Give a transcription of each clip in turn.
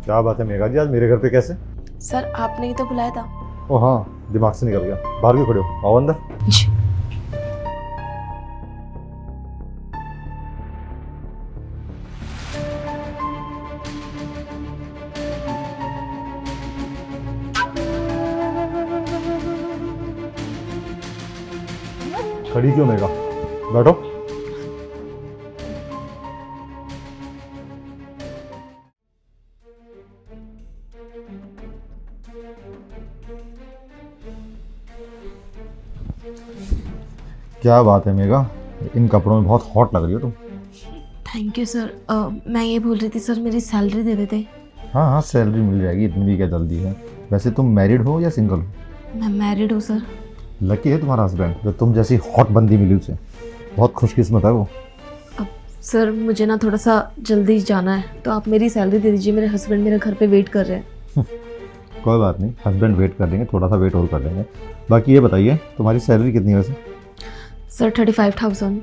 क्या बात है मेघा जी, आज मेरे घर पे कैसे? सर आपने ही तो बुलाया था। ओ हाँ, दिमाग से निकल गया। बाहर क्यों खड़े हो? आओ अंदर। जी। खड़ी क्यों मेघा? बैठो। क्या बात है मेघा, इन कपड़ों में बहुत हॉट लग रही हो तुम। Thank you sir. मैं ये बोल रही थी सर, मेरी सैलरी दे देते। हाँ हाँ, सैलरी मिल जाएगी, इतनी भी क्या जल्दी है। वैसे तुम मैरिड हो या सिंगल हो? मैं मैरिड हूँ सर। लकी है तुम्हारा हस्बैंड जो तुम जैसी हॉट बंदी मिली उसे। बहुत खुशकिस्मत है वो। अब सर मुझे ना थोड़ा सा जल्दी जाना है, तो आप मेरी सैलरी दे दीजिए। मेरे हस्बैंड मेरे घर पे वेट कर रहे हैं। कोई बात नहीं, हस्बैंड वेट कर लेंगे, थोड़ा सा वेट और कर लेंगे। बाकी ये बताइए तुम्हारी सैलरी कितनी है वैसे? सर 35,000।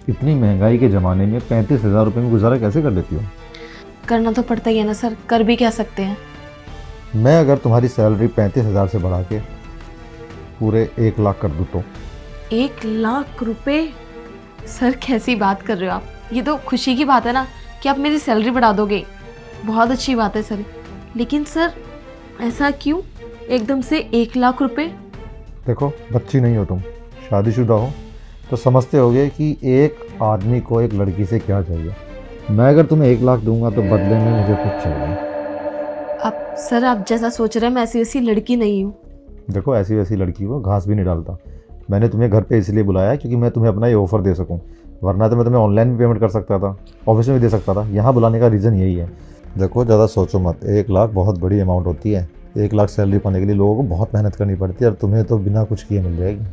इतनी महंगाई के ज़माने में 35,000 रुपये में गुजारा कैसे कर लेती हो? करना तो पड़ता ही है ना सर, कर भी क्या सकते हैं। मैं अगर तुम्हारी सैलरी 35,000 से बढ़ा के पूरे 1 लाख कर दूँ तो? 1 लाख रुपए? सर कैसी बात कर रहे हो आप? ये तो खुशी की बात है ना कि आप मेरी सैलरी बढ़ा दोगे। बहुत अच्छी बात है सर, लेकिन सर ऐसा क्यों एकदम से 1 लाख रुपए? देखो, बच्ची नहीं हो तुम, शादीशुदा हो, तो समझते होगे कि एक आदमी को एक लड़की से क्या चाहिए। मैं अगर तुम्हें 1 लाख दूंगा तो बदले में मुझे कुछ चाहिए। अब सर आप जैसा सोच रहे हैं, मैं ऐसी वैसी लड़की नहीं हूँ। देखो, ऐसी वैसी लड़की को घास भी नहीं डालता। मैंने तुम्हें घर पे इसलिए बुलाया है क्योंकि मैं तुम्हें अपना ये ऑफ़र दे सकूं, वरना तो मैं तुम्हें ऑनलाइन भी पेमेंट कर सकता था, ऑफिस में भी दे सकता था। यहाँ बुलाने का रीज़न यही है। देखो, ज़्यादा सोचो मत, 1 लाख बहुत बड़ी अमाउंट होती है। 1 लाख सैलरी पाने के लिए लोगों को बहुत मेहनत करनी पड़ती है, और तुम्हें तो बिना कुछ किए मिल जाएगी।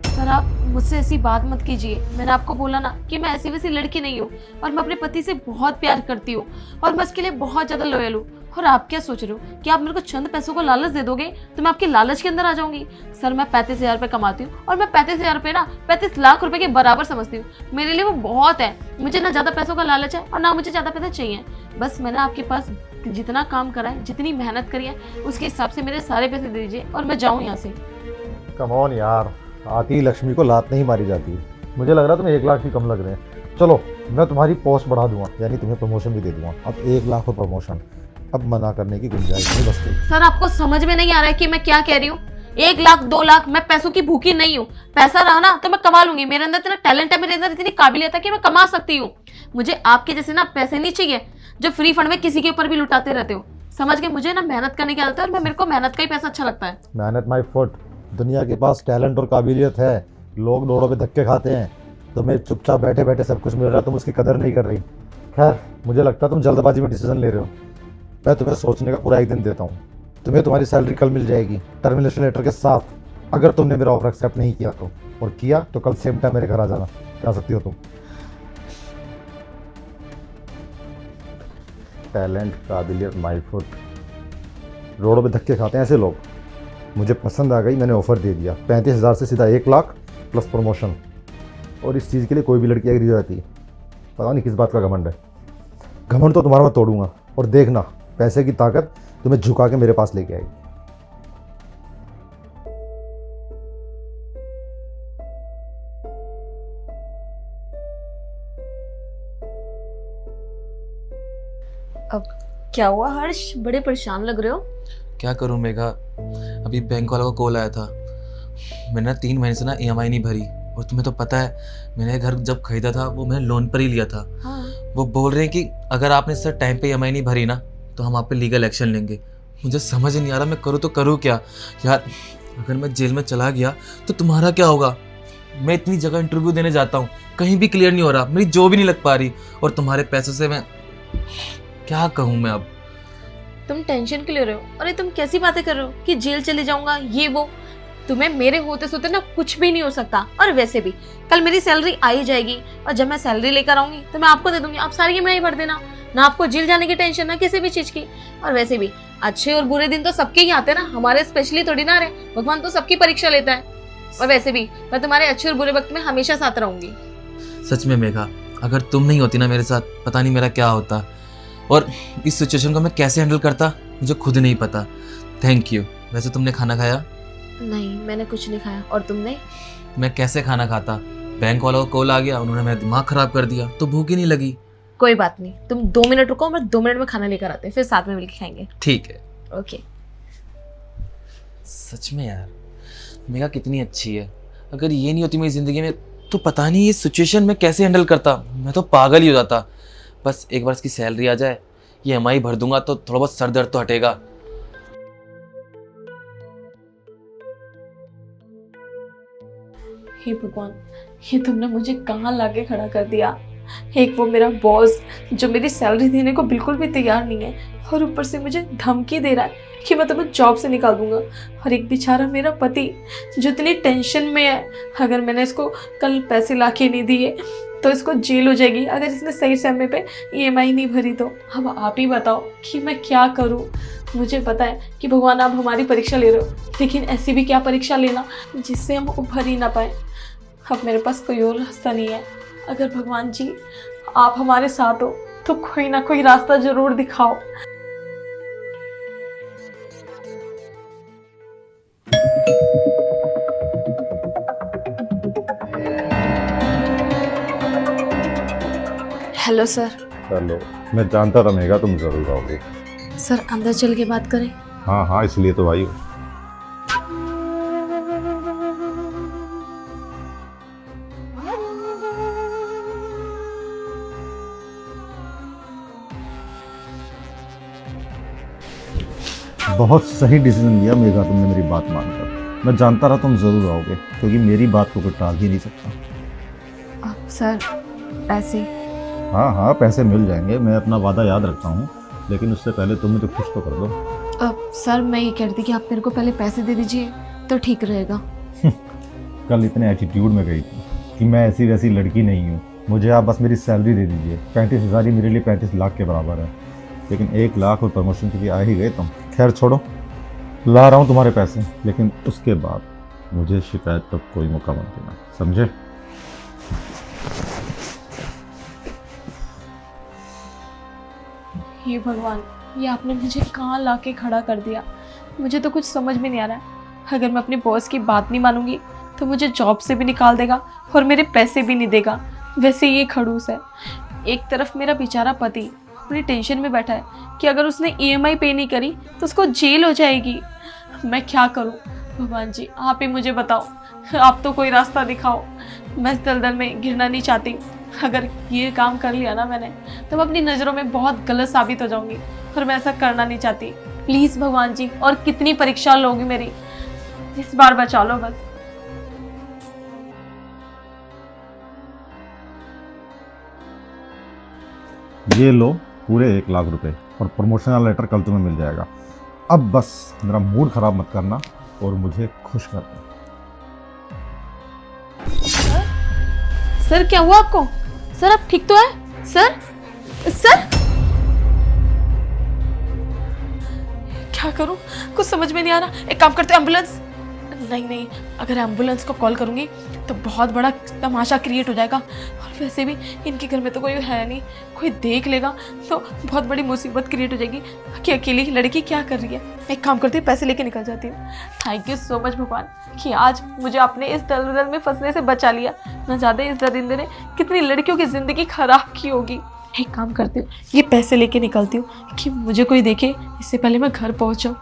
सर आप मुझसे ऐसी बात मत कीजिए। मैंने आपको बोला ना कि मैं ऐसी वैसी लड़की नहीं हूँ, और मैं अपने पति से बहुत प्यार करती हूँ, और मैं उसके लिए बहुत ज़्यादा लॉयल हूँ। और आप क्या सोच रहे हो कि आप मेरे को चंद पैसों को लालच दे दोगे तो मैं आपके लालच के अंदर आ जाऊंगी? सर मैं 35,000 रुपये कमाती हूँ, और मैं 35,000 रुपये ना 35 लाख रुपए के बराबर समझती हूँ। मेरे लिए वो बहुत है। मुझे ना ज़्यादा पैसों का लालच है और ना मुझे ज़्यादा पैसे चाहिए। बस मैंने आपके पास जितना काम करा है, जितनी मेहनत करी है, उसके हिसाब से मेरे सारे पैसे दे दीजिए और मैं जाऊँ यहाँ से। कम ऑन यार, आती लक्ष्मी को लात नहीं मारी जाती। मुझे लग रहा है तुम्हें 1 लाख भी कम लग रहे हैं। चलो, मैं तुम्हारी पोस्ट बढ़ा दूंगा, यानी तुम्हें प्रमोशन भी दे दूंगा। अब 1 लाख और प्रमोशन, अब मना करने की गुंजाइश नहीं बचती। सर आपको समझ में नहीं आ रहा है कि मैं क्या कह रही हूँ? 1 लाख 2 लाख, मैं पैसों की भूखी नहीं हूँ। पैसा रहा ना तो मैं कमा लूंगी। मेरे अंदर इतना टैलेंट है, मेरे अंदर इतनी काबिलियत है कि मैं कमा सकती हूँ। मुझे आपके जैसे ना पैसे नहीं चाहिए जो फ्री फंड में किसी के ऊपर भी लुटाते रहते हो। समझ गए? मुझे ना मेहनत करने की आदत है, और मेरे को मेहनत का ही पैसा अच्छा लगता है। मेहनत माई फुट। दुनिया के पास टैलेंट और काबिलियत है, लोग रोडों पे धक्के खाते हैं, तुम्हें चुपचाप बैठे बैठे सब कुछ मिल रहा है, तुम उसकी कदर नहीं कर रही। खैर, मुझे लगता है तुम जल्दबाजी में डिसीजन ले रहे हो। मैं तुम्हें सोचने का पूरा 1 दिन देता हूँ। तुम्हें तुम्हारी सैलरी कल मिल जाएगी, टर्मिनेशन लेटर के साथ, अगर तुमने मेरा ऑफर एक्सेप्ट नहीं किया तो। और किया तो कल सेम टाइम मेरे घर आ जाना। जा सकती हो तुम। टैलेंट, काबिलियत, माई फुट। रोडों पे धक्के खाते हैं ऐसे लोग। मुझे पसंद आ गई, मैंने ऑफ़र दे दिया। 35,000 से सीधा 1 लाख प्लस प्रमोशन। और इस चीज़ के लिए कोई भी लड़की एग्री हो जाती है। पता नहीं किस बात का घमंड है। घमंड तो तुम्हारा मैं तोड़ूंगा, और देखना पैसे की ताकत तुम्हें झुका के मेरे पास लेके आएगी। अब क्या हुआ हर्ष? बड़े परेशान लग रहे हो। क्या करूं मेघा, अभी बैंक वालों का कॉल आया था। मैंने ना 3 महीने से ना EMI नहीं भरी, और तुम्हें तो पता है मैंने घर जब खरीदा था वो मैंने लोन पर ही लिया था। हाँ। वो बोल रहे हैं कि अगर आपने सर टाइम पे EMI नहीं भरी ना तो हम आप पे लीगल एक्शन लेंगे। मुझे समझ नहीं आ रहा मैं करूँ तो करूँ क्या यार। अगर मैं जेल में चला गया तो तुम्हारा क्या होगा? मैं इतनी जगह इंटरव्यू देने जाता हूँ, कहीं भी क्लियर नहीं हो रहा, मेरी जॉब भी नहीं लग पा रही, और तुम्हारे पैसों से मैं क्या कहूँ मैं अब। तुम टेंशन क्यों ले रहे हो? अरे तुम कैसी बातें कर रहे हो कि जेल चले जाऊंगा ये वो? तुम्हें मेरे होते सोते ना कुछ भी नहीं हो सकता। और वैसे भी कल मेरी सैलरी आ ही जाएगी, और जब मैं सैलरी लेकर आऊंगी तो मैं आपको दे दूंगी। आप सारी EMI भर देना, ना आपको जेल जाने की टेंशन, ना किसी भी चीज की। और वैसे भी अच्छे और बुरे दिन तो सबके ही आते हैं ना, हमारे स्पेशली थोड़ी ना रहे। भगवान तो सबकी परीक्षा लेता है। और वैसे भी मैं तुम्हारे अच्छे और बुरे वक्त में हमेशा साथ रहूंगी। सच में मेघा, अगर तुम नहीं होती ना मेरे साथ, पता नहीं मेरा क्या होता। और इस सिचुएशन को मैं कैसे हैंडल करता मुझे खुद नहीं पता। Thank you. वैसे तुमने खाना खाया? नहीं, मैंने कुछ नहीं खाया। और तुमने? मैं कैसे खाना खाता? बैंक वालों का कॉल आ गया, उन्होंने मेरा दिमाग खराब कर दिया, तो भूख ही नहीं लगी। कोई बात नहीं, तुम 2 मिनट रुको, मैं 2 मिनट में खाना लेकर आते हैं, फिर साथ में मिलकर खाएंगे। ठीक है। ओके। सच में यार मेघा कितनी अच्छी है। अगर ये नहीं होती मेरी ज़िंदगी में तो पता नहीं ये सिचुएशन में कैसे हैंडल करता, मैं तो पागल ही हो जाता। बस एक बार इसकी सैलरी आ जाए, ये EMI भर दूंगा तो थोड़ा बहुत सर दर्द तो हटेगा। हे भगवान, ये तुमने मुझे कहाँ लाके खड़ा कर दिया। एक वो मेरा बॉस जो मेरी सैलरी देने को बिल्कुल भी तैयार नहीं है, और ऊपर से मुझे धमकी दे रहा है कि मैं तुम्हें जॉब से निकाल दूंगा। और एक बेचारा मेरा पति जो इतनी टेंशन में है, अगर मैंने इसको कल पैसे लाके नहीं दिए तो इसको जेल हो जाएगी, अगर इसने सही समय पे EMI नहीं भरी तो। अब आप ही बताओ कि मैं क्या करूँ। मुझे पता है कि भगवान आप हमारी परीक्षा ले रहे हो, लेकिन ऐसी भी क्या परीक्षा लेना जिससे हम उभर ही ना पाए। अब मेरे पास कोई और रास्ता नहीं है। अगर भगवान जी आप हमारे साथ हो तो कोई ना कोई रास्ता जरूर दिखाओ। Hello sir. चलो, मैं जानता था मेघा तुम जरूर आओगे। सर अंदर चल के बात करें? हाँ हाँ, इसलिए तो भाई। बहुत सही डिसीजन लिया मेघा तुमने मेरी बात मानकर। मैं जानता रहा तुम जरूर आओगे, क्योंकि मेरी बात को कोई टाल ही नहीं सकता। अब सर पैसे? हाँ हाँ, पैसे मिल जाएंगे, मैं अपना वादा याद रखता हूँ, लेकिन उससे पहले तुम मुझे खुश तो कर दो। अब सर मैं ये कहती कि आप मेरे को पहले पैसे दे दीजिए तो ठीक रहेगा। कल इतने एटीट्यूड में गई थी कि मैं ऐसी वैसी लड़की नहीं हूँ, मुझे आप बस मेरी सैलरी दे दीजिए। 35,000 ही मेरे लिए 35 लाख के बराबर है, लेकिन 1 लाख और प्रमोशन के लिए आ ही गए तुम। खैर छोड़ो, ला रहा हूँ तुम्हारे पैसे, लेकिन उसके बाद मुझे शिकायत तक कोई मौका मत देना, समझे? हे भगवान, ये आपने मुझे कहाँ लाके खड़ा कर दिया। मुझे तो कुछ समझ में नहीं आ रहा है। अगर मैं अपने बॉस की बात नहीं मानूंगी तो मुझे जॉब से भी निकाल देगा और मेरे पैसे भी नहीं देगा। वैसे ये खड़ूस है। एक तरफ मेरा बेचारा पति अपनी टेंशन में बैठा है कि अगर उसने EMI पे नहीं करी तो उसको जेल हो जाएगी। मैं क्या करूं? भगवान जी आप ही मुझे बताओ, आप तो कोई रास्ता दिखाओ। मैं इस दलदल में गिरना नहीं चाहती। अगर ये काम कर लिया ना मैंने तो मैं अपनी नज़रों में बहुत गलत साबित हो जाऊंगी, और मैं ऐसा करना नहीं चाहती। प्लीज़ भगवान जी, और कितनी परीक्षा लोगी मेरी, इस बार बचा लो बस। ये लो पूरे 1 लाख रुपए, और प्रमोशन वाला लेटर कल तुम्हें मिल जाएगा। अब बस मेरा मूड खराब मत करना और मुझे खुश कर दो। सर क्या हुआ आपको? सर आप ठीक तो है? सर सर क्या करूं, कुछ समझ में नहीं आ रहा। एक काम करते, एम्बुलेंस। नहीं, अगर एम्बुलेंस को कॉल करूंगी तो बहुत बड़ा तमाशा क्रिएट हो जाएगा, और वैसे भी इनके घर में तो कोई है नहीं, कोई देख लेगा तो बहुत बड़ी मुसीबत क्रिएट हो जाएगी कि अकेली लड़की क्या कर रही है। एक काम करती हूँ, पैसे लेके निकल जाती हूँ। थैंक यू सो मच भगवान कि आज मुझे आपने इस दलदल में फंसने से बचा लिया। न ज़्यादा इस दरिंदे ने कितनी लड़कियों की ज़िंदगी खराब की होगी। एक काम करती हूँ, ये पैसे लेके निकलती हूँ कि मुझे कोई देखे इससे पहले मैं घर पहुँच जाऊँ।